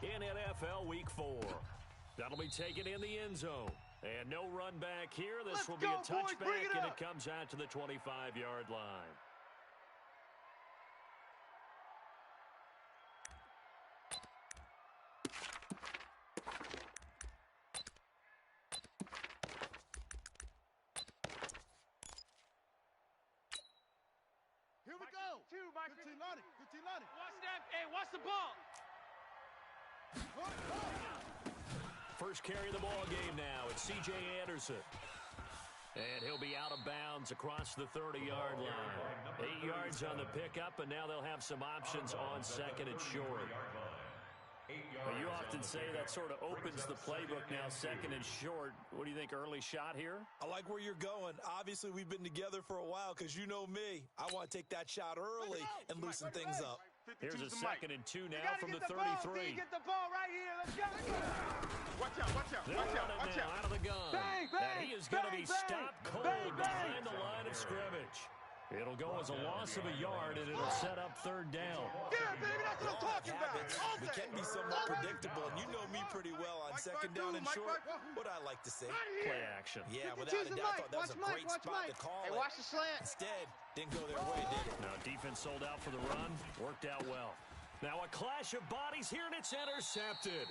in NFL Week 4. That'll be taken in the end zone. And no run back here. This will be a touchback, and it comes out to the 25-yard line. Here we go. Good team loaded. Good team loaded. Watch that. Hey, watch the ball. First carry of the ball game now. It's C.J. Anderson. And he'll be out of bounds across the 30-yard line. 8 yards on the pickup, and now they'll have some options on second and short. Well, you often say that sort of opens the playbook now, second and short. What do you think, early shot here? I like where you're going. Obviously, we've been together for a while because you know me. I want to take that shot early and loosen things up. Here's a 2nd and 2 now from the 33. Get the ball right here. Let's go. Watch out, watch out, They're watch out, running watch now out. out of the gun. Bang, bang, and he is going to be bang, stopped cold bang, behind the line of scrimmage. It'll go as a loss of a yard, and it'll set up 3rd down. Yeah, baby, that's what I'm talking about. We can be somewhat predictable, and you know me pretty well on 2nd down and short. What I like to say. Play action. Yeah, without a doubt, I thought that was a great spot to call it. Watch the slant. Instead, didn't go their way, did it? Now, defense sold out for the run. Worked out well. Now a clash of bodies here, and it's intercepted.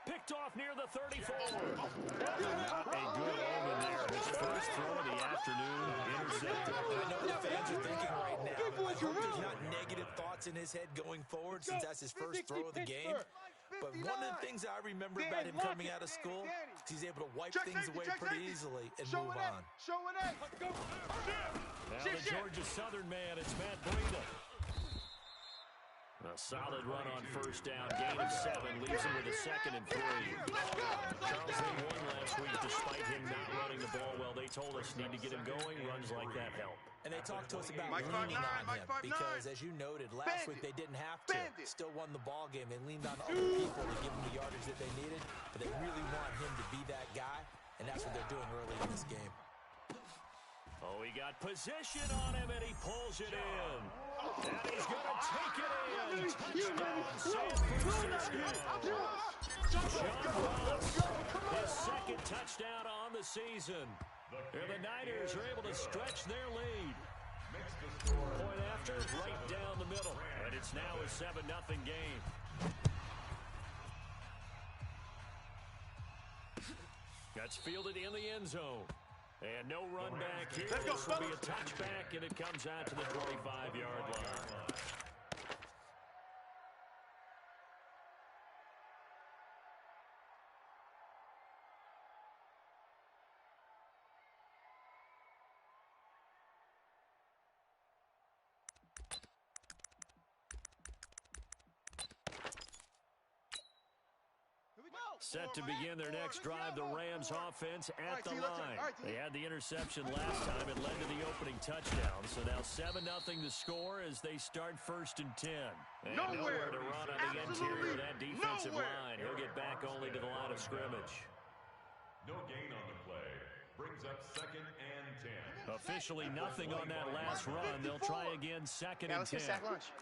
Picked off near the 34. Not a good omen there. His first throw of the afternoon, intercepted. I know the fans are thinking right now, I hope there's not negative thoughts in his head going forward since that's his first throw of the game. But one of the things I remember about him coming out of school is he's able to wipe things away pretty easily and move on. Now the Georgia Southern man, it's Matt Breida. A solid run on first down. Gain of 7 leaves him with a 2nd and 3. Charles, they won last week despite him not running the ball well. They told us need to get him going. Runs like that help. And they talked to us about leaning on him because, as you noted, last week they didn't have to. Still won the ball game. They leaned on other people to give them the yardage that they needed, but they really want him to be that guy, and that's what they're doing early in this game. Oh, he got position on him, and he pulls it in. And he's going to take it in. Touchdown, San Francisco. John Ross, his 2nd touchdown on the season. And the Niners are able to stretch their lead. Point after, right down the middle. And it's now a 7-0 game. That's fielded in the end zone. And no run back here. This will be a touchback, and it comes out to the 25-yard line. Set to begin their next drive, the Rams offense at the line. They had the interception last time. It led to the opening touchdown. So now 7-0 the score as they start 1st and 10. And nowhere to run on the interior of that defensive line. He'll get back only to the line of scrimmage. No gain on the play. Brings up 2nd and 10. Officially nothing on that last run. They'll try again 2nd and 10. Sack lunch.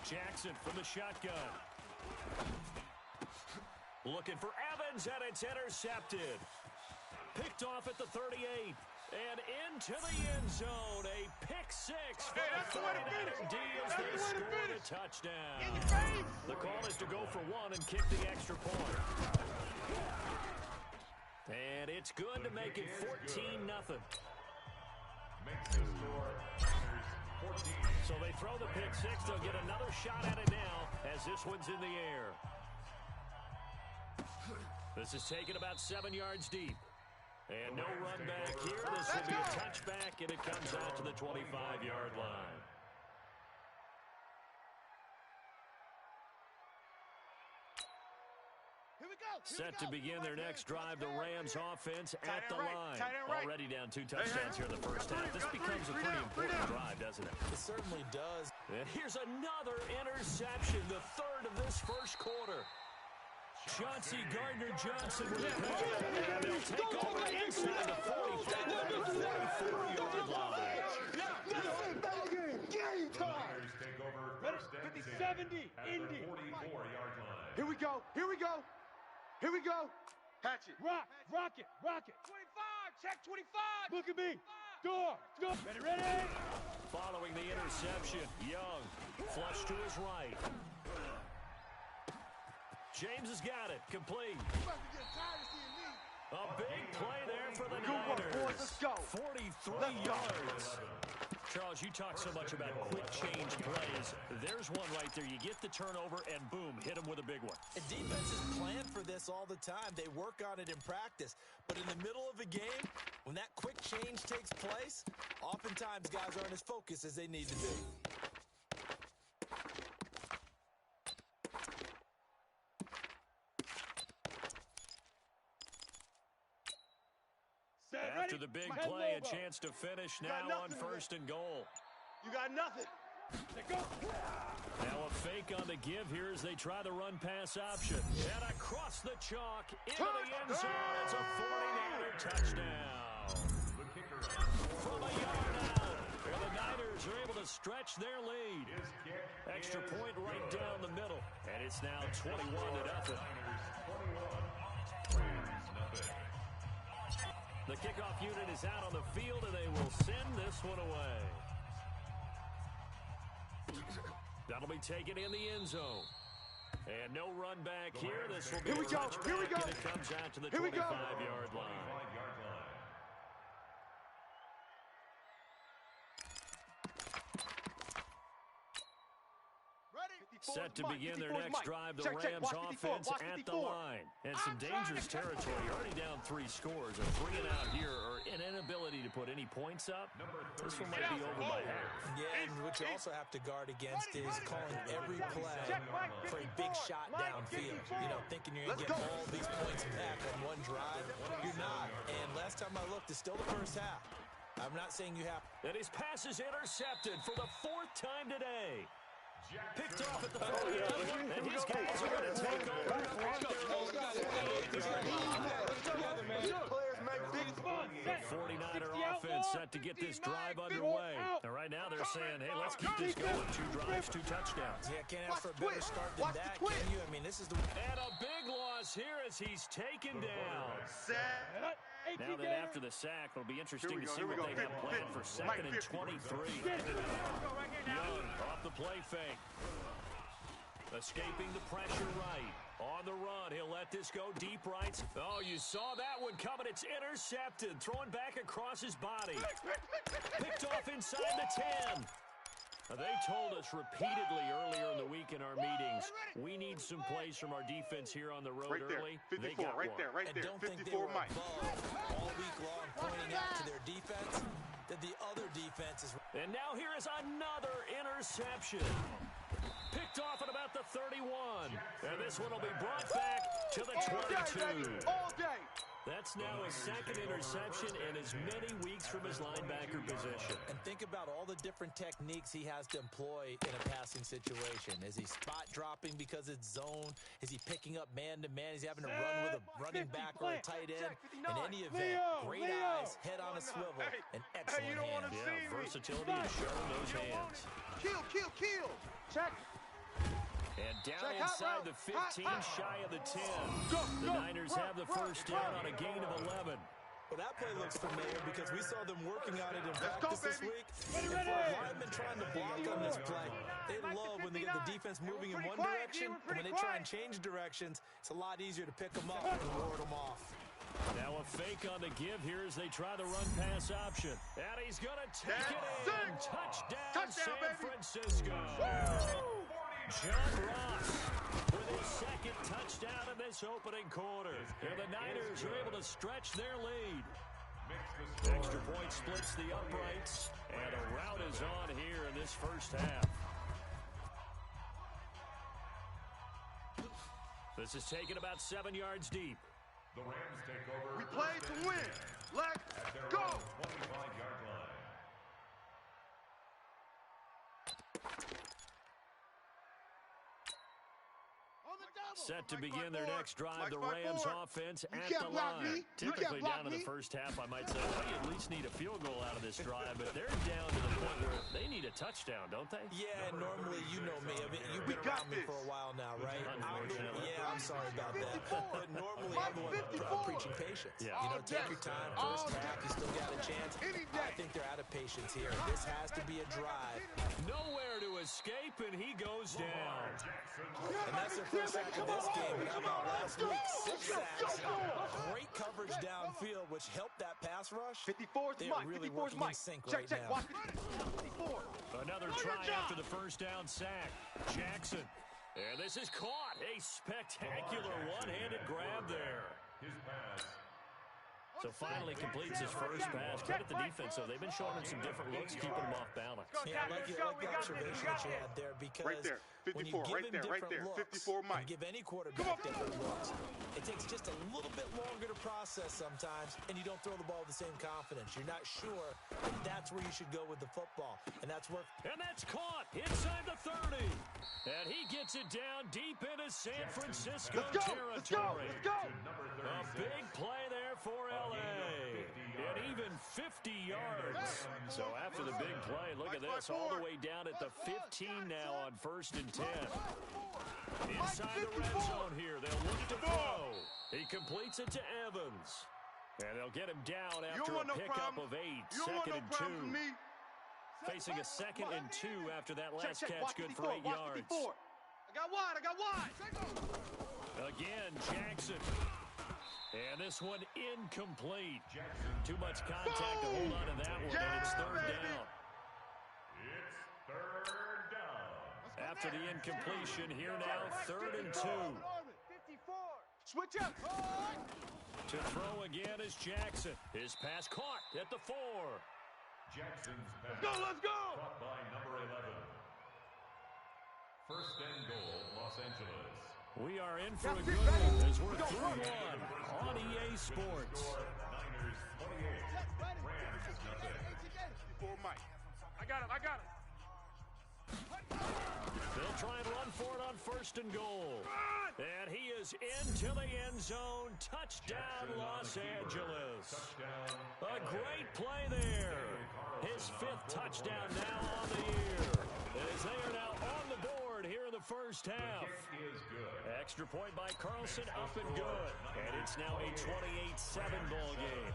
Jackson from the shotgun. Looking for Evans, and it's intercepted. Picked off at the 38. And into the end zone. A pick 6 for the 49ers D as they scored a touchdown. The call is to go for 1 and kick the extra point. And it's good to make it 14-0. Makes the score 14. So they throw the pick 6. They'll get another shot at it now as this one's in the air. This is taken about 7 yards deep. And no run back here. This will be a touchback, and it comes out to the 25-yard line. Set to begin their next drive, the Rams offense at the line. Already down 2 touchdowns here in the first half. This becomes a pretty important drive, doesn't it? It certainly does. And here's another interception, the 3rd of this first quarter. Chauncey Gardner-Johnson with the pick. And they'll take over inside the 45-44-yard line. The Niners take over 1st and 10. 70, at Indy. the 44-yard line. Here we go. Here we go. Here we go. Hatch it. Rock it. 25, check 25. Look at me. Door. Ready. Following the interception, Young flush to his right. James has got it, complete. A big play there for the Niners. Boys, let's go. 43 yards. Charles, you talk so much about quick change plays. There's one right there. You get the turnover, and boom, hit him with a big one. And defenses plan for this all the time. They work on it in practice. But in the middle of a game, when that quick change takes place, oftentimes guys aren't as focused as they need to be. After the big play, a chance to finish now on 1st and goal. You got nothing. Now a fake on the give here as they try the run-pass option. And across the chalk, into the end zone. It's a 49er touchdown. The kicker From a yard out, and the Niners are able to stretch their lead. his kick Extra is point right good. down the middle. And it's now 21-0. Niners 21, Rams nothing. The kickoff unit is out on the field, and they will send this one away. That'll be taken in the end zone. And no run back here. This will be a touchback, Here we go. and it comes out to the Here we go. 25-yard line. 25-yard line. Set to begin their next drive, the Rams offense at the line. And some dangerous territory. Already down 3 scores. A 3 and out here, or an inability to put any points up. This one might be over by half. Yeah, and what you also have to guard against is calling every play for a big shot downfield. You know, thinking you're going to get all these points back on one drive. You're not. And last time I looked, it's still the first half. I'm not saying you have. And his pass is intercepted for the 4th time today. Picked off at the 40, and his guys are going to take over at their 49er offense set to get this drive underway. And right now they're saying, hey, let's keep this going. 2 drives, 2 touchdowns. Yeah, can't ask for a better start than that, can you? I mean, this is the... And a big loss here as he's taken down. Now then, after the sack, it'll be interesting to see what they have planned for 2nd and 23. Young off the play fake. Escaping the pressure right. On the run, he'll let this go deep right. Oh, you saw that one coming. It's intercepted. Throwing back across his body. Picked off inside the 10. Now, they told us repeatedly earlier in the week in our meetings, we need some plays from our defense here on the road early. 54, they got right one. there, right And there. don't think they 54 were Mike. above all week long pointing out to their defense that the other defense is... And now here is another interception. Picked off at about the 31. And this one will be brought back to the 22. All day. That's now his 2nd interception in as many weeks from his linebacker position. And think about all the different techniques he has to employ in a passing situation. Is he spot dropping because it's zone? Is he picking up man-to-man? Is he having to run with a running back or a tight end? In any event, great eyes, head on a swivel, and excellent hands. Yeah, versatility is showing those hands. Kill. Check. And down inside the 15, shy of the 10. The Niners have the first down on a gain of 11. Well, that play looks familiar because we saw them working on it in practice this week. And for a lineman trying to block on this play, they love when they get the defense moving in one direction. And when they try and change directions, it's a lot easier to pick them up and ward them off. Now a fake on the give here as they try the run-pass option. And he's going to take it in. Touchdown, San Francisco. John Ross with his 2nd touchdown in this opening quarter. And the Niners are able to stretch their lead. Extra point splits the uprights. And a rout is on here in this first half. This is taken about 7 yards deep. The Rams take over. We play to win. Let's go. 25-yard line. Set to begin their next drive, the Rams offense at the line. Typically down in the first half, I might say, well, you at least need a field goal out of this drive, but they're down to the point where they need a touchdown, don't they? Yeah, normally, you know me. I mean, you've been I'm sorry about that. But normally I'm the one preaching patience. Yeah. You know, take your time. First half, you still got a chance. I think they're out of patience here. This has to be a drive. Nowhere to escape, and he goes down. And that's their first sack of this game. And how about last week? 6 sacks. Great coverage downfield, which helped that pass rush. 54's They're Mike. really 54's working Mike. in sync Check, right check. now. Watch it. 54. Another try after the first down sack. Jackson. And this is caught. A spectacular one-handed grab there. His pass. So finally completes his first pass. Credit the defense, though. They've been showing him some different looks, keeping him off balance. Yeah, I like the observation that you had there, because Right there. 54, when you give right him there, right different there. looks, 54 Mike. you give any quarterback different looks, it takes just a little bit longer to process sometimes, and you don't throw the ball with the same confidence. You're not sure if that's where you should go with the football, and that's where... And that's caught inside the 30. And he gets it down deep into San Francisco territory. Let's go. A big play there for L.A. And even 50 yards. So after the big play, look at this, all the way down at the 15 now on 1st and 10. Inside the red zone here, they'll look to throw. He completes it to Evans. And they'll get him down after a pickup of 8, 2nd and 2. Facing a 2nd and 2 after that last catch, good for 8 yards. I got wide. Again, Jackson. And this one incomplete. Too much contact to hold on to that one, and it's 3rd down. It's 3rd down. After the incompletion, here now, 3rd and 2. 54. Switch up. To throw again is Jackson. His pass caught at the 4. Jackson's pass. Let's go. Caught by number 11. 1st and goal, Los Angeles. We are in for a good one as we're through one on EA Sports. Niners 28. Rams nothing. 54 Mike. I got him. They'll try and run for it on 1st and goal. And he is into the end zone. Touchdown, Los Angeles. A great play there. His 5th touchdown now on the year. As they are now on the board here in the first half. Is good. Extra point by Carlson, up and good. And it's now a 28-7 ball game.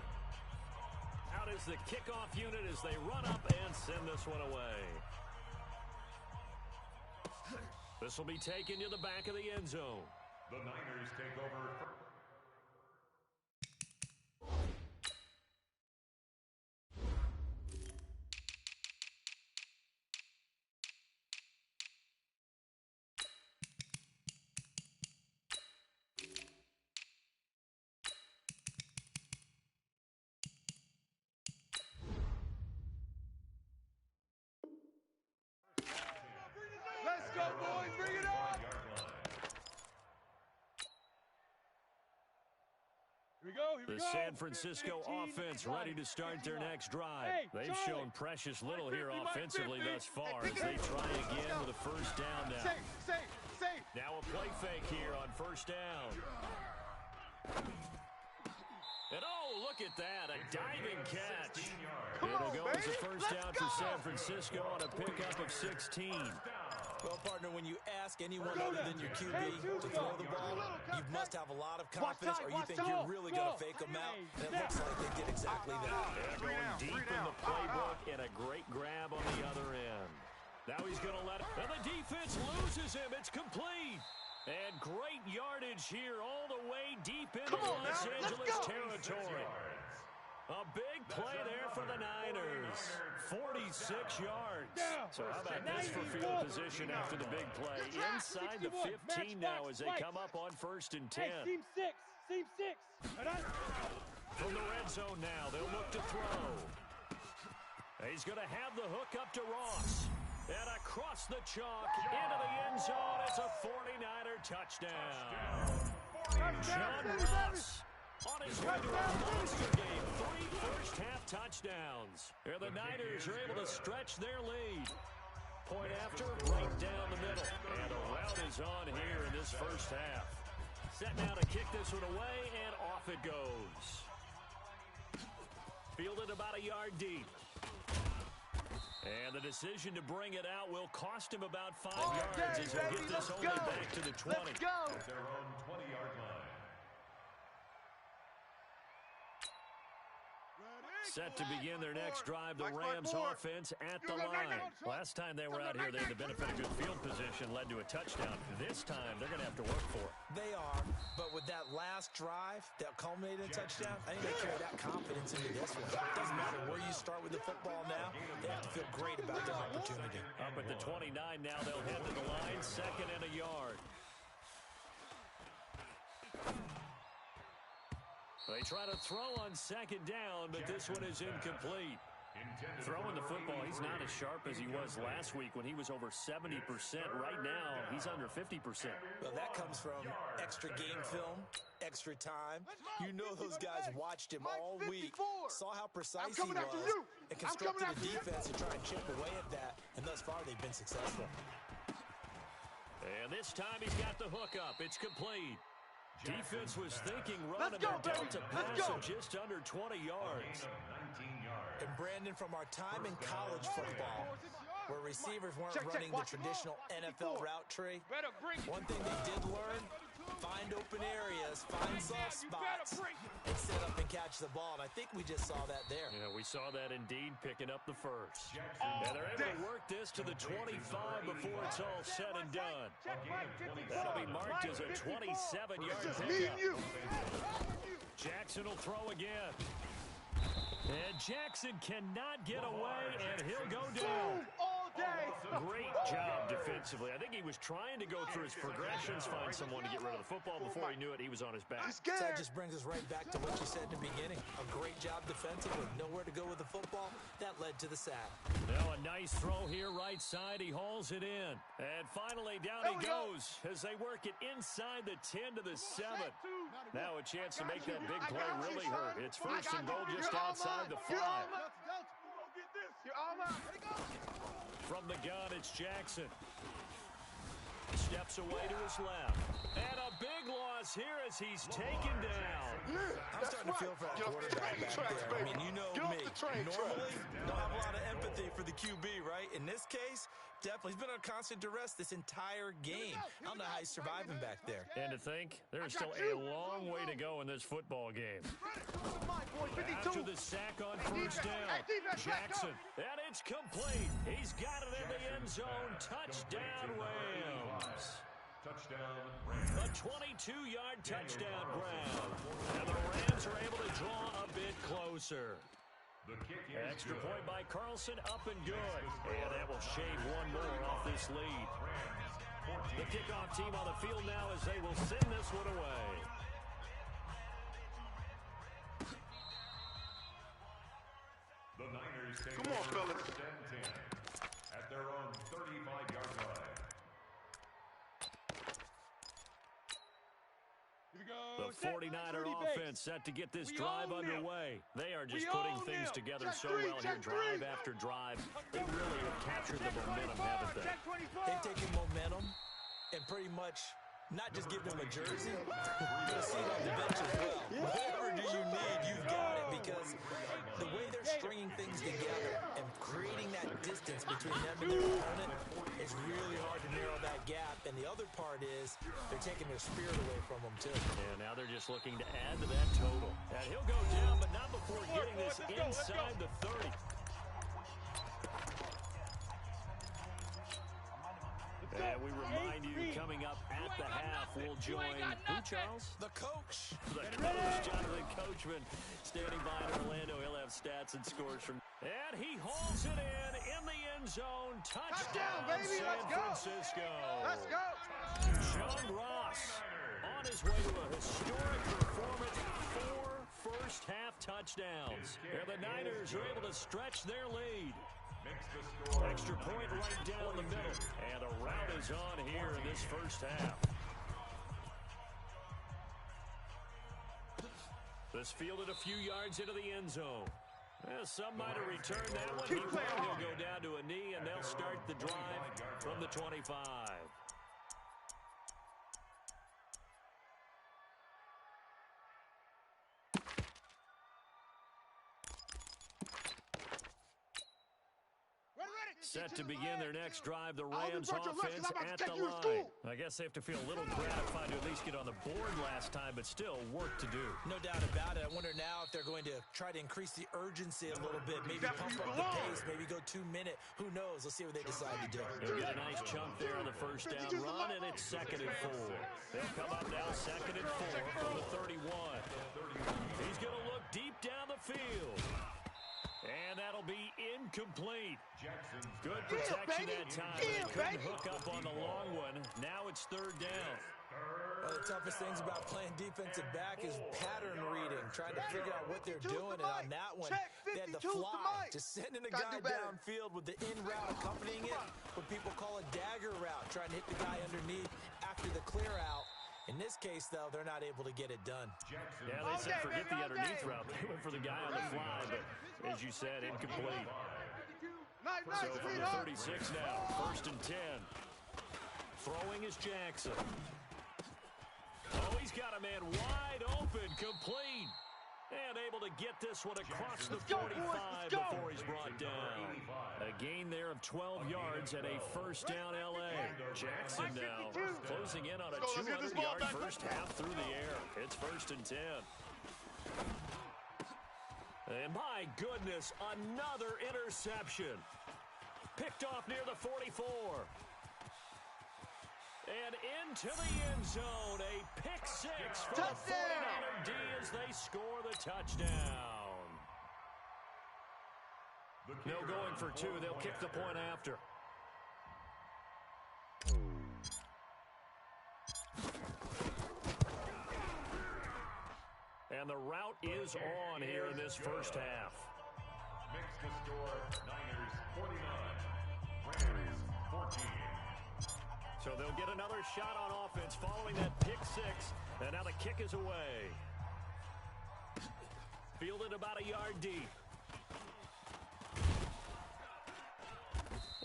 Out is the kickoff unit as they run up and send this one away. This will be taken to the back of the end zone. The Niners take over. Let's go, boys. Bring it on. Here we go. The San Francisco offense ready to start their next drive. They've shown precious little here offensively thus far as they try again with a 1st down now. Safe. Now a play fake here on 1st down. And oh, look at that, a diving catch. It'll go as a 1st down for San Francisco on a pickup of 16. Well, partner, when you ask anyone other than your QB to throw the ball, you must have a lot of confidence, or you think you're really going to fake them out. And it looks like they did exactly that. They're going deep in the playbook, and a great grab on the other end. Now he's going to let it, and the defense loses him. It's complete. And great yardage here all the way deep into Los Angeles territory. A big play there for the Niners. 46 yards. So how about this for field position after the big play? Inside the 15 now as they come up on 1st and 10. Seam 6. From the red zone now, they'll look to throw. He's going to have the hook up to Ross. And across the chalk, into the end zone, it's a 49er touchdown. John Ross on his way to a monster game. 3 first-half touchdowns. Here the Niners are able to stretch their lead. Point after, right down the middle. And a rout is on here in this first half. Set now to kick this one away, and off it goes. Fielded about a yard deep. And the decision to bring it out will cost him about 5 yards as he'll get this only back to the 20. Let's go. Their own 20 Set to begin their next drive, the Rams offense at the line. Last time they were out here, they had the benefit of good field position, led to a touchdown. This time, they're going to have to work for it. They are, but with that last drive that culminated in a touchdown, I think they carry that confidence into this one. It doesn't matter where you start with the football now. They have to feel great about their opportunity. Up at the 29 now, they'll head to the line, 2nd and a yard. They try to throw on 2nd down, but this one is incomplete. Throwing the football, he's not as sharp as he was last week when he was over 70%. Right now, he's under 50%. Well, that comes from extra game film, extra time. You know those guys watched him all week, saw how precise he was, and constructed a defense to try and chip away at that. And thus far, they've been successful. And this time, he's got the hook up. It's complete. Defense was thinking run, and they're down to pass of just under 20 yards. And Brandon, from our time in college football, where receivers weren't running the traditional NFL route tree, one thing they did learn, find open areas, find soft spots, and set up and catch the ball. And I think we just saw that there. Yeah, we saw that indeed, picking up the first. And they're able to work this to the 25 before it's all said and done. That'll be marked as a 27-yard pickup. Jackson will throw again. And Jackson cannot get away, and he'll go down. Great job defensively. I think he was trying to go through his progressions, find someone to get rid of the football. Before he knew it, he was on his back. So that just brings us right back to what you said in the beginning. A great job defensively. Nowhere to go with the football. That led to the sack. Now a nice throw here, right side. He hauls it in. And finally, down he goes as they work it inside the 10 to the 7. Now a chance to make that big play really hurt. It's 1st and goal just outside the 5. From the gun, it's Jackson. Steps away to his left. And a big loss here as he's taken down. I'm starting to feel for that quarterback back there. I mean, you know me. Normally, don't have a lot of empathy for the QB, right? In this case, definitely. He's been on constant duress this entire game. I don't know how he's surviving back there. And to think, there's still a long way to go in this football game. After the sack on 1st down, Jackson, and it's complete. He's got it in the end zone. Touchdown, Rams. Touchdown, Rams. A 22-yard touchdown grab. And the Rams are able to draw a bit closer. The kick is Extra good. point by Carlson, up and good. And that will shave one more off this lead. The kickoff team on the field now as they will send this one away. The Niners take over 1st and 10 at their own 35-yard line. The 49er offense set to get this drive underway. They are just putting things together so well here, drive after drive. They really have captured the momentum, haven't they? They've taken momentum and pretty much not just give them a jersey, you're going to see it on the bench as well. Whatever do you need, you've got it, because the way they're stringing things together and creating that distance between them and their opponent is really hard to narrow that gap. And the other part is they're taking their spirit away from them, too. And now they're just looking to add to that total. And he'll go down, but not before getting this inside the 30. And we remind you, coming up at the half, we'll join who, Charles? The coach. The coach, Jonathan Coachman, standing by in Orlando. He'll have stats and scores from. And he hauls it in the end zone. Touchdown, baby. San Francisco. Let's go. John Ross on his way to a historic performance. 4 first-half touchdowns. And the Niners are able to stretch their lead. Extra point right down the middle. And a rout is on here in this first half. This fielded a few yards into the end zone. Some might have returned that one. He will. He'll go down to a knee, and they'll start the drive from the 25. Set to begin their next drive, the Rams offense at the line. I guess they have to feel a little gratified to at least get on the board last time, but still work to do. No doubt about it. I wonder now if they're going to try to increase the urgency a little bit, maybe pump up the pace, maybe go 2 minute. Who knows? Let's see what they decide to do. They'll get a nice chunk there on the first down run, and it's 2nd and 4. They'll come up now 2nd and 4 from the 31. He's going to look deep down the field. And that'll be incomplete. Good protection that time. They couldn't hook up on the long one. Now it's 3rd down. One of the toughest things about playing defensive back is pattern reading, trying to figure out what they're doing. And on that one, they had to fly, just sending a guy downfield with the in route accompanying it, what people call a dagger route, trying to hit the guy underneath after the clear out. In this case, though, they're not able to get it done. Yeah, they said forget the underneath route. They went for the guy on the fly, but as you said, incomplete. So from the 36 now, 1st and 10. Throwing is Jackson. Oh, he's got a man wide open, complete. And able to get this one across the 45 before he's brought down. A gain there of 12 yards and a 1st down L.A. Jackson now closing in on a 200-yard first half through the air. It's 1st and 10. And my goodness, another interception. Picked off near the 44. And into the end zone, a pick 6 for the 49er D as they score the touchdown. No going for 2. They'll kick the point after. And the route is on here in this first half. Makes the score Niners 49, Rams 14. So they'll get another shot on offense following that pick 6. And now the kick is away. Fielded about a yard deep.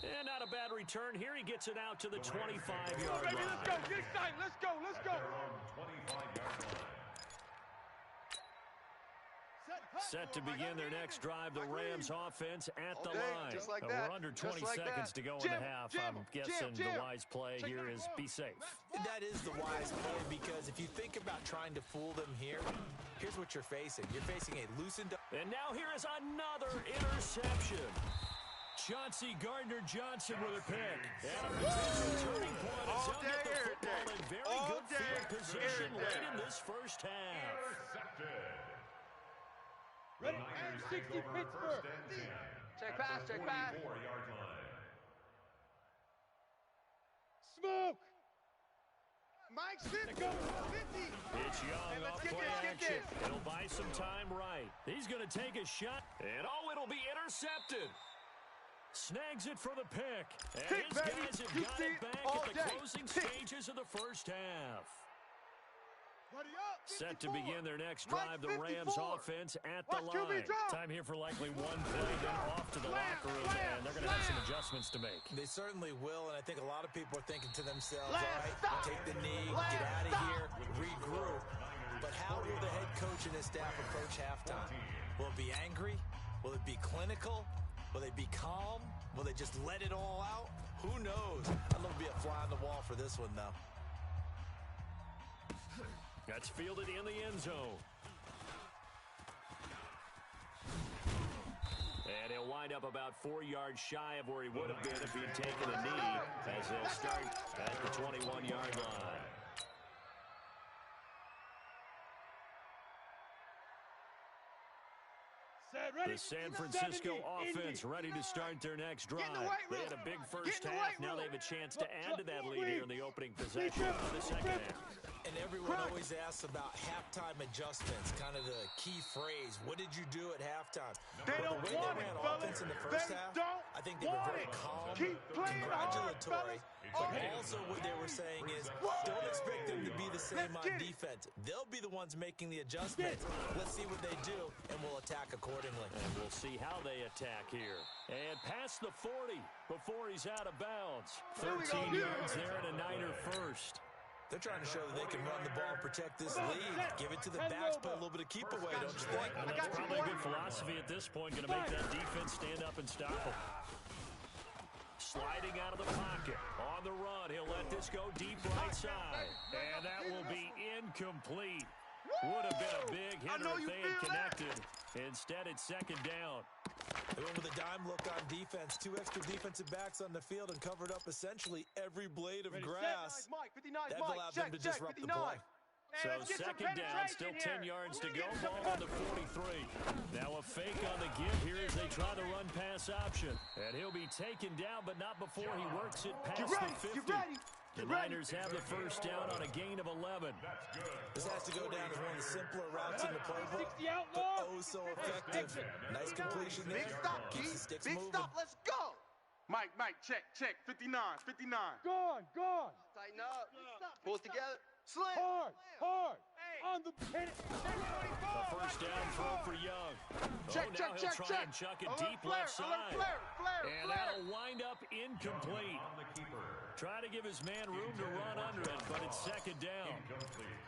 And not a bad return. Here he gets it out to the 25-yard line. Let's go. Get excited. Let's go. Let's go. 25-yard line. Set to begin their next drive, the Rams offense at the line. Just like We're under 20 seconds to go in the half. I'm guessing the wise play here is be safe. That is the wise play, because if you think about trying to fool them here, here's what you're facing. You're facing a loosened up. And now here is another interception. Chauncey Gardner-Johnson with a pick. And a potential turning point as he'll get the football in very good field position late in this first half. Intercepted. Ready? Niners 60 take over Pittsburgh. 1st and 10. Check at pass, the check pass. 44-yard line. Smoke. Mike's 50. 50. It's Young Hey, let's off get play this, get action. this. It'll buy some time right. He's going to take a shot, and it'll be intercepted. Snags it for the pick. And Pick, his baby. guys have You got see it it back all at the day. closing Pick. stages of the first half. Buddy up. Set to begin their next Mike, drive, the Rams 54. offense at the Watch QB line. drop. Time here for likely one play, then off to the locker room, and they're going to have some adjustments to make. They certainly will, and I think a lot of people are thinking to themselves, Last all right, stop. take the knee, Last get out of stop. here, regroup. But how will the head coach and his staff approach halftime? Will it be angry? Will it be clinical? Will they be calm? Will they just let it all out? Who knows? I'd love to be a fly on the wall for this one, though. That's fielded in the end zone. And he'll wind up about 4 yards shy of where he would have been if he'd taken a knee, as they'll start at the 21-yard line. The San Francisco offense ready to start their next drive. They had a big first half. Now they have a chance to add to that lead here in the opening possession of the second half. And everyone always asks about halftime adjustments, kind of the key phrase. What did you do at halftime? They Well, don't the way want they it, ran fellas. offense in the first They half, don't I think they were want very it. calm, Keep playing hard, congratulatory. fellas. But also what they were saying is, don't expect them to be the same on defense. They'll be the ones making the adjustments. Let's see what they do, and we'll attack accordingly. And we'll see how they attack here. And past the 40 before he's out of bounds. 13 yards there and a Niner first. They're trying to show that they can run the ball and protect this lead. Give it to the backs, put a little bit of keep away, don't you think? And that's probably a good philosophy at this point, going to make that defense stand up and stop them. sliding out of the pocket. On the run, he'll let this go deep right side. And that will be incomplete. Would have been a big hitter if they had connected. Instead, it's second down. They went with a dime look on defense. 2 extra defensive backs on the field and covered up essentially every blade of grass. That allowed them to disrupt the play. So second down, still 10 yards to go. Ball on the 43. Now a fake on the give here as they try the run-pass option. And he'll be taken down, but not before he works it past the 50. The Niners have the first down on a gain of 11. This has to go down as one of the simpler routes in the playbook, but oh so effective. Nice completion there. Big stop, Keeps the sticks Big moving. stop, let's go. Mike, check. 59. Gone. Tighten up. Pull it together. Slam. Hard. On the pin. A first down throw for Young. Check. Now he'll try and chuck it deep left side. And that'll wind up incomplete. Try to give his man room to run under it, but it's second down.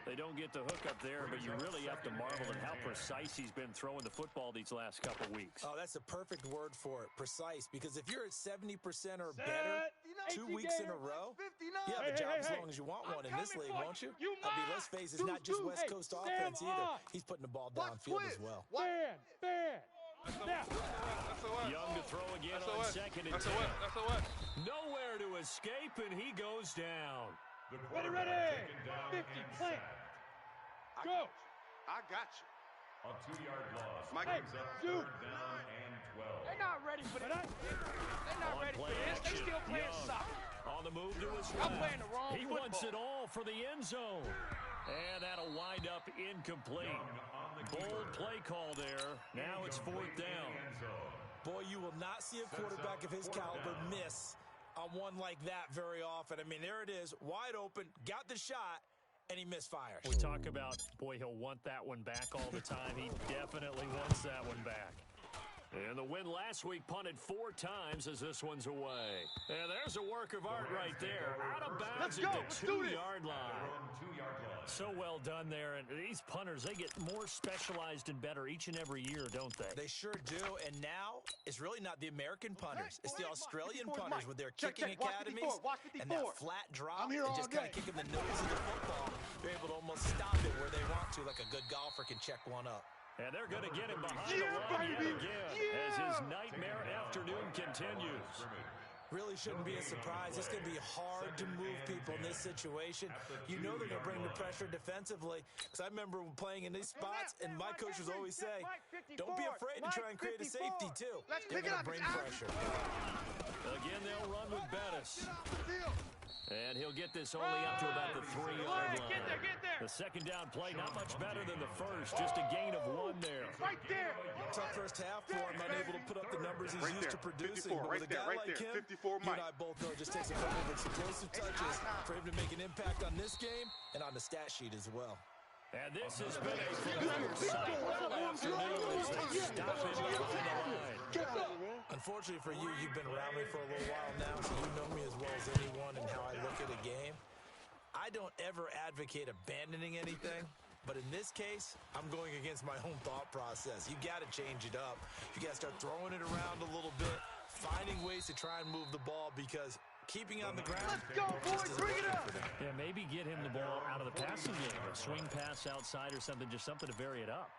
They don't get the hook up there, but you really have to marvel at how precise he's been throwing the football these last couple weeks. Oh, that's the perfect word for it, precise. Because if you're at 70% or better 2 weeks in a row, you have a job as long as you want one in this league, won't you? I mean, let's face it, it's not just West Coast offense either. He's putting the ball downfield as well. Ban. Young to throw again on second and 10. Nowhere to escape, and he goes down. Ready. 50, plant. Go. I got you. A 2-yard loss. Mike, brings up dude. 3rd down and 12. They're not ready for this. They still playing soccer. On the move to his I'm left. playing the wrong He football. wants it all for the end zone. And that'll wind up incomplete. Bold play call there. Now it's 4th down. Boy, you will not see a quarterback of his caliber miss on one like that very often. I mean, there it is, wide open, got the shot, and he misfires. We talk about, boy, he'll want that one back all the time. He definitely wants that one back. And the win last week punted 4 times as this one's away. And there's a work of art right there. Out of bounds at the 2-yard line. So well done there. And these punters, they get more specialized and better each and every year, don't they? They sure do. And now, it's really not the American punters. It's the Australian punters with their kicking academies and that flat drop and just kind of kicking the nose of the football. They're able to almost stop it where they want to, like a good golfer can check one up. And they're going to get him behind the line yet again as his nightmare afternoon continues. Really shouldn't be a surprise. It's going to be hard to move people in this situation. You know they're going to bring the pressure defensively. Because I remember playing in these spots, and my coaches always say, don't be afraid to try and create a safety, too. They're going to bring pressure. Again, they'll run with Bettis. And he'll get this only up to about the 3-yard line. Get there. The second down play, not much better than the first. Just a gain of 1 there. Right there. Tough first half for him, unable to put up the numbers he's used to producing. But with a guy like him, you and I both know it just takes a couple of explosive touches for him to make an impact on this game and on the stat sheet as well. And this has been a familiar sight all afternoon as they stop him behind the line. Unfortunately for you, you've been around me for a little while now, so you know me as well as anyone and how I look at a game. I don't ever advocate abandoning anything, but in this case, I'm going against my own thought process. You got to change it up. You got to start throwing it around a little bit, finding ways to try and move the ball because keeping on the ground. Let's go, boys, bring it up. Yeah, maybe get him the ball out of the passing game. A swing pass outside or something, just something to vary it up.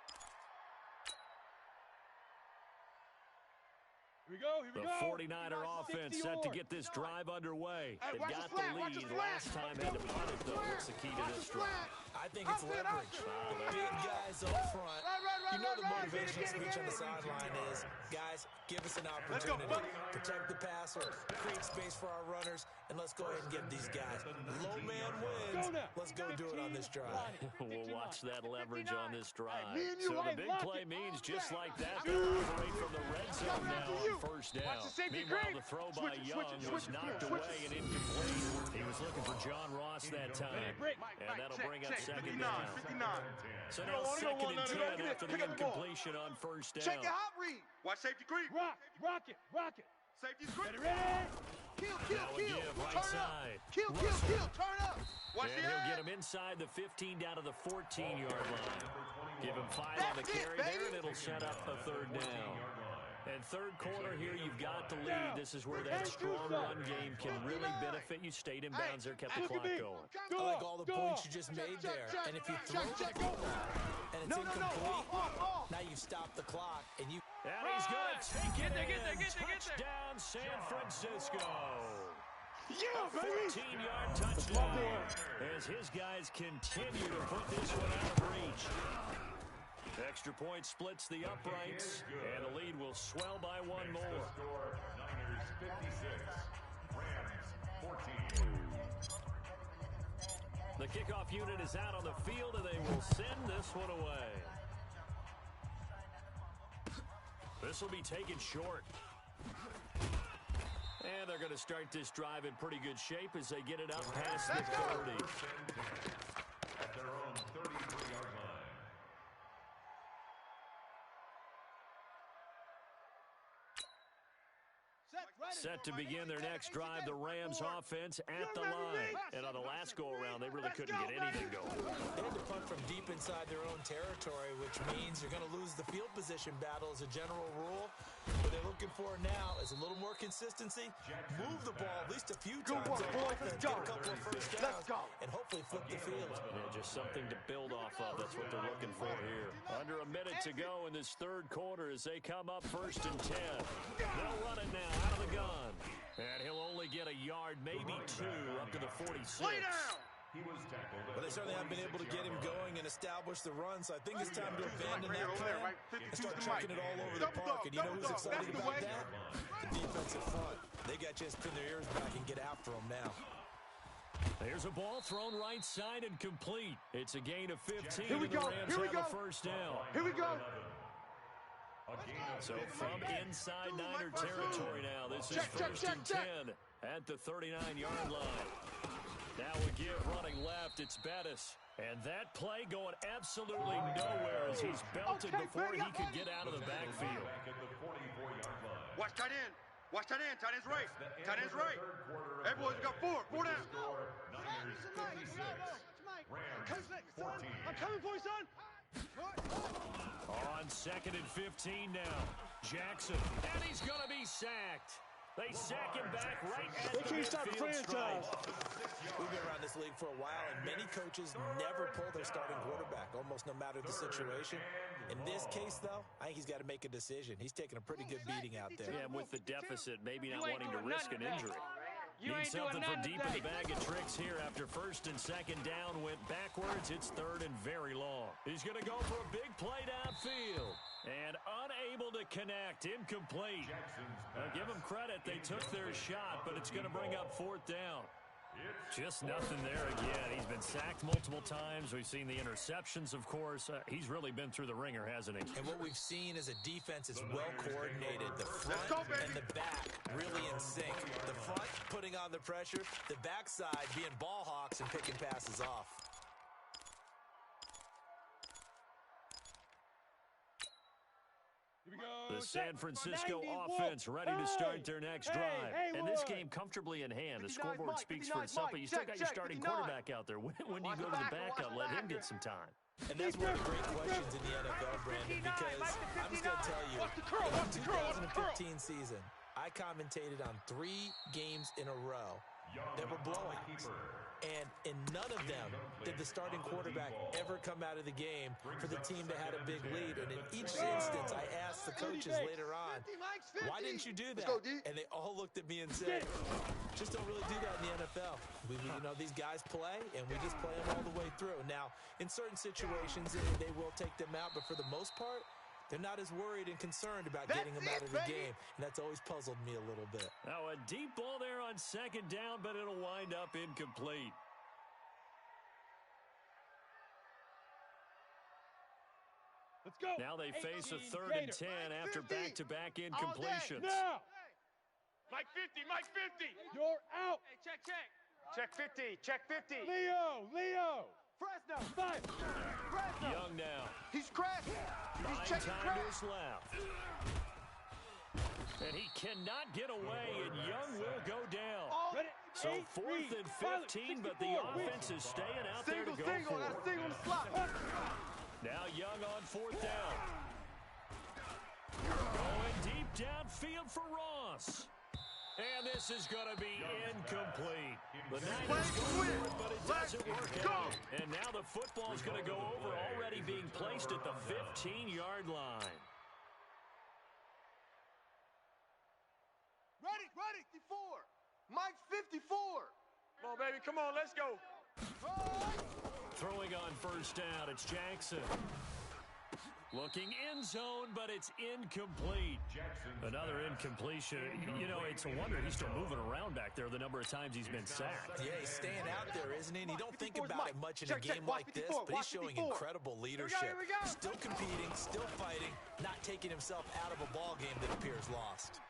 Here we go. The 49er offense set to get this drive underway. They got the lead last time, had to punt it, though. What's the key to this drive? I think it's leverage. The big guys up front. You know the motivational speech on the sideline is, guys, give us an opportunity. Protect the passer, create space for our runners, and let's go ahead and give these guys. Low man wins. Let's go do it on this drive. We'll watch that leverage on this drive. So the big play means just like that, they'll operate from the red zone now on first down. Meanwhile, the throw by Young was knocked away and incomplete. He was looking for John Ross that time. And that'll bring up second down. So now second and 10 after the incompletion on first down. Check your hot read. Watch safety creep. Rock it. Safety's creep. Ready. Kill. Give right Turn side. up. Kill. Turn up. Watch And the he'll end. get him inside the 15 down to the 14-yard line. Give him 5 on the carry there, and it'll set up a third down. And third quarter here, you've got the lead. This is where that strong run game can really benefit you. Stayed in bounds there, kept the clock going. I like all the points you just made there. And if you throw the football and it's incomplete, now you've stopped the clock and you... And he's going to take it in. Touchdown, San Francisco. Yeah, A baby! 14-yard touchdown as his guys continue to put this one out of reach. Extra point splits the uprights, and the lead will swell by one more. Score, Niners 56, Rams 14. The kickoff unit is out on the field, and they will send this one away. This will be taken short. And they're going to start this drive in pretty good shape as they get it up past the 30. At their own 33-yard line. Set to begin their next drive, the Rams offense at the line. And on the last go-around, they really couldn't get anything going. They had to punt from deep inside their own territory, which means you're going to lose the field position battle as a general rule. What they're looking for now is a little more consistency, move the ball at least a few times on offense, get a couple of first downs, and hopefully flip the field. Yeah, just something to build off of. That's what they're looking for here. Under a minute to go in this third quarter as they come up 1st and 10. They'll run it now out of the gun. And he'll only get a yard, maybe two, up to the 46. He was tackled. But they certainly haven't been able to get him going and establish the run, so I think it's time to abandon that plan and start chucking it all over the park. And you know who's excited about that? The defensive front. They got to just pin their ears back and get after them now. There's a ball thrown right side and complete. It's a gain of 15. Here we go. The Rams have a first down. Here we go. So from inside Niner territory now, this is 1st and 10 at the 39-yard line. Now we give running left, it's Bettis. And that play going absolutely nowhere as he's belted before he could get out of the backfield. Watch tight end. Watch tight end. Tight end's right. Tight end's right. Everyone's got four. Four down. Niners 56, Rams 14. I'm coming for you, son. On 2nd and 15 now. Jackson, and he's going to be sacked. They sack him back right at the midfield stripe. We've been around this league for a while, and many coaches never pull their starting quarterback, almost no matter the situation. In this case, though, I think he's got to make a decision. He's taking a pretty good beating out there. Yeah, and with the deficit, maybe not wanting to risk an injury. Need something from deep in the bag of tricks here after 1st and 2nd down went backwards. It's 3rd and very long. He's going to go for a big play downfield. And unable to connect, incomplete. Now, give them credit, they took their shot, but it's going to bring up 4th down. Just nothing there again. He's been sacked multiple times. We've seen the interceptions, of course. He's really been through the ringer, hasn't he? And what we've seen is a defense is well coordinated. The front and the back really in sync. The front putting on the pressure, the backside being ball hawks and picking passes off. The San Francisco offense ready to start their next drive. And this game comfortably in hand. The scoreboard speaks for itself, but you still got your starting quarterback out there. When you go to the backup, let him get some time. And that's one of the great questions in the NFL, Brandon, because I'm just going to tell you, in the 2015 season, I commentated on 3 games in a row that were blowouts. And in none of them did the starting quarterback ever come out of the game for the team that had a big lead. And in each instance, I asked the coaches later on, why didn't you do that? And they all looked at me and said, just don't really do that in the NFL. These guys play, and we just play them all the way through. Now, in certain situations, they will take them out, but for the most part, they're not as worried and concerned about getting them out of the game, and that's always puzzled me a little bit. Now a deep ball there on 2nd down, but it'll wind up incomplete. Let's go. Now they face a 3rd and 10 after back-to-back incompletions. Now. Mike 50, Mike 50. You're out. Hey, check. Check 50, check 50. Leo. Fresno. 5. Fresno. Young now. He's crashed. He's checking Time to his left. And he cannot get away, and Young will go down. So 4th and 15, but the offense is staying out there to go for it. Single on the slot. Now Young on 4th down. Going deep downfield for Ross. And this is going to be incomplete. The Niners go for it, but it doesn't work out. And now the football is going to go over, already being placed at the 15-yard line. Ready, 54. Mike 54. Come on, baby, come on, let's go. Throwing on first down, it's Jackson. Looking end zone, but it's incomplete. Another incompletion. You know, it's a wonder he's still moving around back there the number of times he's been sacked. Yeah, he's staying out there, isn't he? And you don't think about it much in a game like this, but he's showing incredible leadership. Still competing, still fighting, not taking himself out of a ball game that appears lost.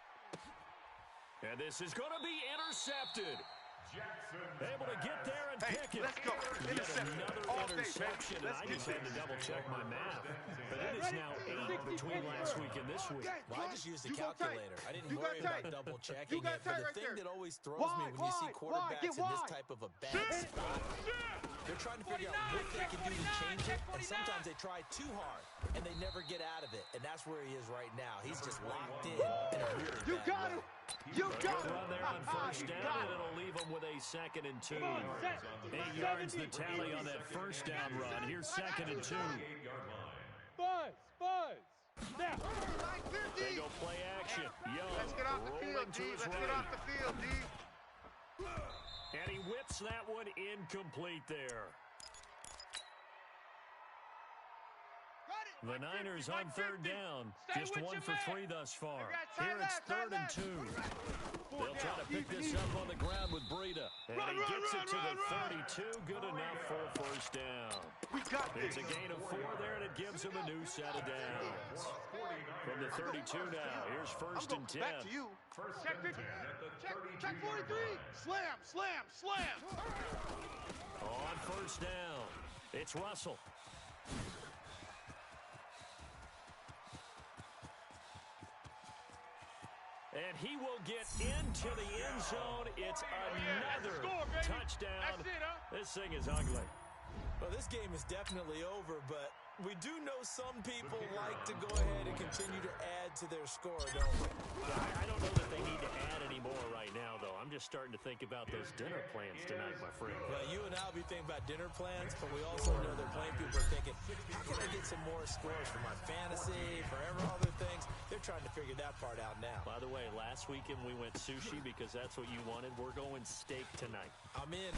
And this is going to be intercepted. Able to get there and pick it. Let's go. Another interception, and I just had to double-check my math. But it is now 8 between last week and this week. Well, I just used a calculator. I didn't worry about double-checking it. But the thing that always throws me when you see quarterbacks in this type of a bad spot, they're trying to figure out what they can do to change it, and sometimes they try too hard, and they never get out of it. And that's where he is right now. He's just locked in a really bad way. You got it. Run there on first down, and it'll leave them with a 2nd and 2. 8 yards the tally on that first down run. Here's 2nd and 2. Buzz. Now. They go play action. Young. Let's get off the field, D. Let's get off the field, D. And he whips that one incomplete there. The Niners on third down. Just 1 for 3 thus far. Here it's 3rd and 2. They'll try to pick this up on the ground with Breida. And he gets it to the 32. Good enough for a first down. It's a gain of 4 there, and it gives him a new set of downs. From the 32 now, here's 1st and 10. Back to you. Check 50. Check 43. Slam. On first down, it's Russell. And he will get into the end zone. It's another touchdown. This thing is ugly. Well, this game is definitely over, but we do know some people like to go ahead and continue to add to their score, don't we? I don't know that they need to add any more right now, though. I'm just starting to think about those dinner plans tonight, my friend. Well, you and I will be thinking about dinner plans, but we also know that plenty of people are thinking, how can I get some more scores for my fantasy, for other things? They're trying to figure that part out now. By the way, last weekend we went sushi because that's what you wanted. We're going steak tonight. I'm in.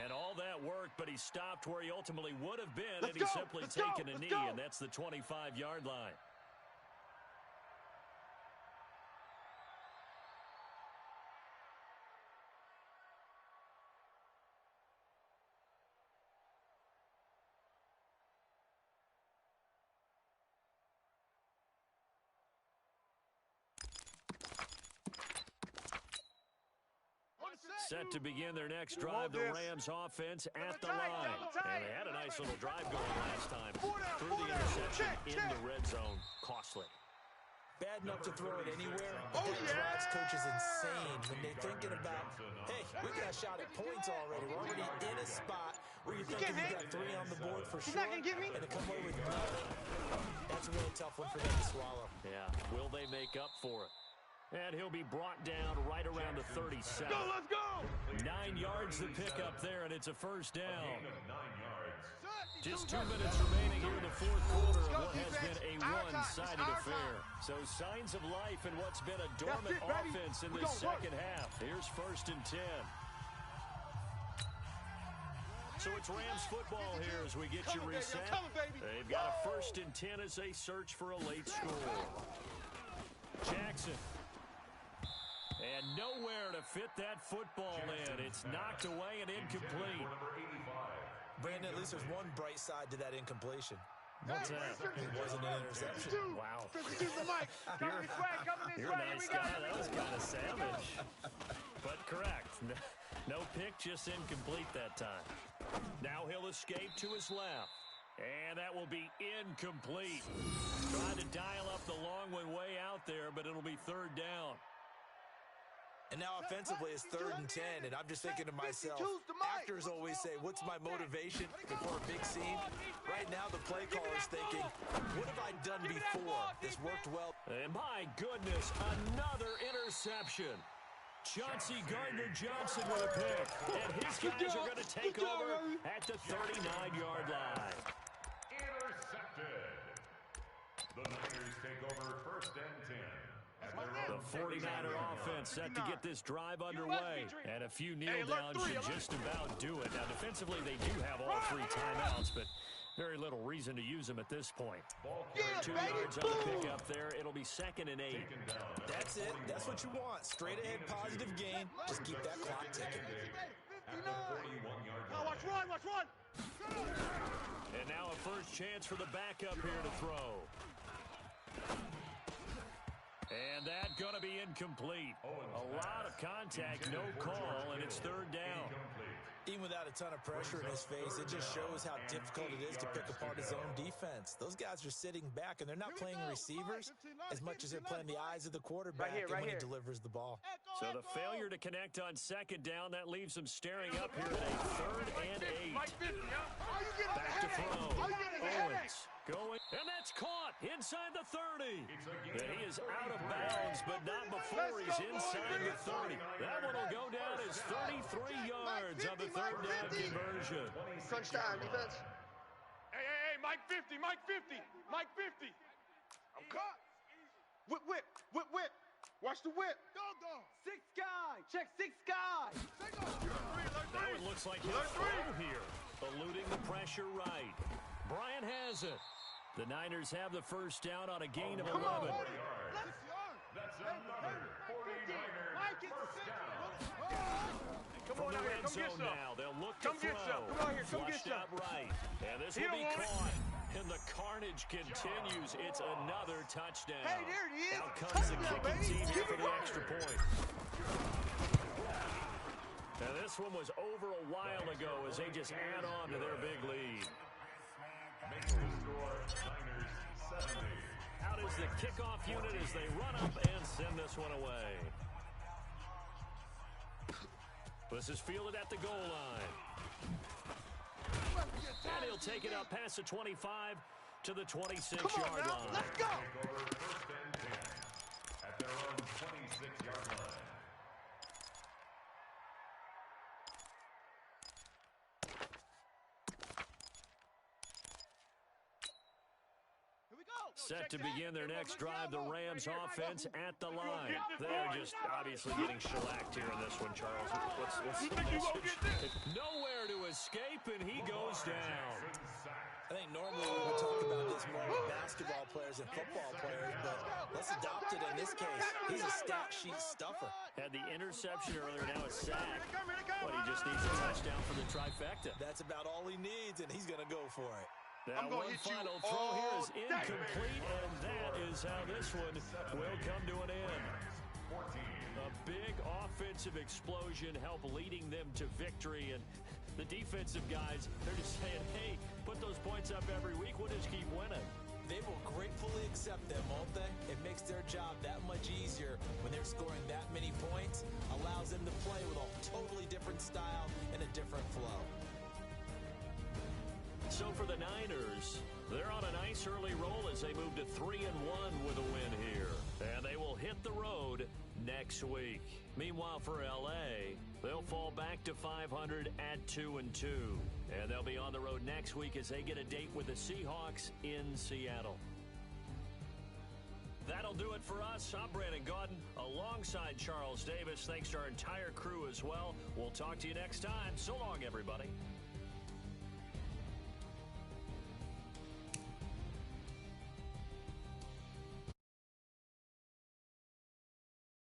And all that worked, but he stopped where he ultimately would have been had he simply taken a knee, and that's the 25-yard line. Set to begin their next drive, the Rams offense at the line. And they had a nice little drive going last time. Through the interception in the red zone. Costly. Bad enough to throw it anywhere, but that drives coaches insane when they're thinking about, hey, we got a shot at points already. We're already in a spot where you're thinking you got 3 on the board for sure, and to come away with nothing, that's a really tough one for them to swallow. Yeah, will they make up for it? And he'll be brought down right around the 37. Let's go! 9 yards to pick up there, and it's a first down. Just 2 minutes remaining here in the fourth quarter of what has been a one-sided affair. So signs of life in what's been a dormant offense in this second half. Here's 1st and 10. So it's Rams football here as we get you reset. They've got a 1st and 10 as they search for a late score. Jackson. And nowhere to fit that football in. It's knocked away and incomplete. Brandon, at least there's one bright side to that incompletion. What's that? It wasn't an interception. Wow. You're a nice guy. That was kind of savage. But correct. No pick, just incomplete that time. Now he'll escape to his left. And that will be incomplete. Trying to dial up the long one way out there, but it'll be 3rd down. And now offensively it's 3rd and 10, and I'm just thinking to myself, actors always say, what's my motivation before a big scene? Right now the play caller's thinking, what have I done before? This worked well. And my goodness, another interception. Chauncey Gardner-Johnson with a pick. And his guys are going to take over at the 39-yard line. Intercepted. The Niners take over 1st and 10. The 49er offense set to get this drive underway. And a few kneel downs should just about do it. Now, defensively, they do have all 3 timeouts, but very little reason to use them at this point. 2 yards on the pickup there. It'll be 2nd and 8. That's it. That's what you want. Straight ahead, positive gain. Just keep that clock ticking. Watch run. And now a first chance for the backup here to throw. And that's going to be incomplete. A lot of contact, no call, and it's 3rd down. Even without a ton of pressure in his face, it just shows how difficult it is to pick apart his own defense. Those guys are sitting back, and they're not playing receivers as much as they're playing the eyes of the quarterback when he delivers the ball. So the failure to connect on 2nd down, that leaves them staring up here at a 3rd and 8. Back to throw. Owens going, and that's caught inside the 30. And he is out of bounds, but not before he's inside the 30. That one will go down as 33 yards on the 3rd down conversion. Crunch time, defense. Hey, Mike 50. I'm caught. Whip. Watch the whip. Go. 6 guy. Check 6 guy. That one looks like he'll throw here. Eluding the pressure right. Bryant has it. The Niners have the first down on a gain of 11. That's another 49er first down. Come From on the out here. red Come get zone some. now. They'll look to Come get throw. some. Come out here. Come get Flushed some. out right. And this He will don't be want it. caught. And the carnage continues. It's another touchdown. Hey, there it is. Out comes the Touchdown, kicking baby. team here Keep for it the going. extra point. Now this one was over a while ago as they just add on to their big lead. Making the score, Niners 70. Out is the kickoff unit as they run up and send this one away. This is fielded at the goal line. And he'll take it up past the 25 to the 26-yard line. Let's go. Take over 1st and 10 at their own 26-yard line. Set to begin their next drive, the Rams offense at the line. They're just obviously getting shellacked here in this one, Charles. What's the message? Nowhere to escape, and he goes down. I think normally we would talk about this more with basketball players and football players, but let's adopt it in this case. He's a stat sheet stuffer. Had the interception earlier, now a sack. But he just needs a touchdown for the trifecta. That's about all he needs, and he's going to go for it. That I'm gonna one hit you final throw here is all day. incomplete, and that is how this one will come to an end. A big offensive explosion helped leading them to victory, and the defensive guys, they're just saying, hey, put those points up every week, we'll just keep winning. They will gratefully accept them, won't they? It makes their job that much easier when they're scoring that many points, allows them to play with a totally different style and a different flow. So for the Niners, they're on a nice early roll as they move to 3-1 with a win here. And they will hit the road next week. Meanwhile, for L.A., they'll fall back to 500 at 2-2. And they'll be on the road next week as they get a date with the Seahawks in Seattle. That'll do it for us. I'm Brandon Gaudin alongside Charles Davis. Thanks to our entire crew as well. We'll talk to you next time. So long, everybody.